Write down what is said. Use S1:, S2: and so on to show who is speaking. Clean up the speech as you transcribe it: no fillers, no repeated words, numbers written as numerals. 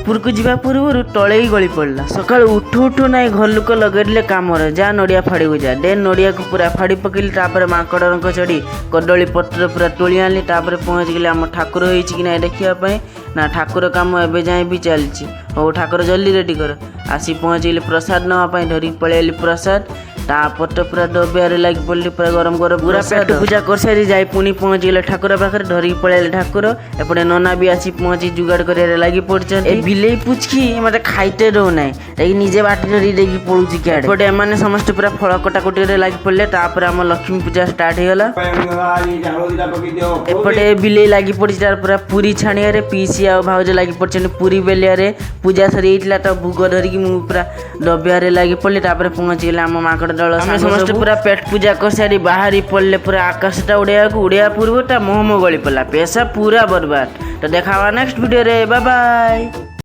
S1: उपरକୁ ଯିବା ପୂର୍ବରୁ ତଳେ ଗଳି ପଡ଼ିଲା। ସକାଳୁ ଉଠୁ ଉଠୁ ନାଇଁ ଘର ଲୋକ ଲଗେଇଲେ କାମରେ ଯା ନଡ଼ିଆ ଫାଡ଼ିକୁ ଯା ଦେ ନଡ଼ିଆକୁ ପୁରା ଫାଡ଼ି ପକେଇଲି। ତାପରେ ମାଙ୍କଡ଼ଙ୍କ ଚଢ଼ି କଦଳୀ ପତ୍ର ପୁରା ତୋଳି ଆଣିଲି। ତାପରେ ପହଞ୍ଚିଗଲି ଆମ ଠାକୁର ହେଇଛି କି ନାଇଁ ଦେଖିବା ପାଇଁ। ନା ଠାକୁର କାମ ଏବେ ଯାଏଁ ବି ଚାଲିଛି। ହଉ ଠାକୁର ଜଲ୍ଦି ରେଡ଼ି କର। ଆସି ପହଞ୍ଚିଗଲି ପ୍ରସାଦ ନେବା ପାଇଁ ଧରିକି ପଳେଇଲି ପ୍ରସାଦ। ତାପରେ ତ ପୁରା ଡବିଆରେ ଲାଗି ପଡ଼ିଲି ପୁରା ଗରମ ଗରମ ପୁରା ପେଟ ପୂଜା କରିସାରି ଯାଇ ପୁଣି ପହଞ୍ଚିଗଲେ ଠାକୁର ପାଖରେ ଧରିକି ପଳେଇଲେ ଠାକୁର। ଏପଟେ ନନା ବି ଆସି ପହଞ୍ଚି जुगाड़ कर लगी पड़े बिले पुचकी मत खाईते दौना निजे बाटी धरी देगी पड़ुची क्या एपटे एमाने समस्त पूरा फल कटाकटी लगी पड़े। तापर आम लक्ष्मी पूजा स्टार्ट होगला। एपटे बिले लगी पड़ी तार पूरा पूरी छाणिया पीसी आ भाउज लगी पड़े पूरी बेलिया पूजा सरी तो भोग धरिकी मु पूरा डबिया लगी पड़े। तापर पहुँची गला आम माकड़ दल समस्त पूरा पेट पूजा कर सारी बाहरी पड़े पूरा आकाशटा उड़िया पूर्व मोहम गली पड़ा पैसा पूरा बर्बाद। तो देखा नेक्स्ट वीडियो रे बाय बाय।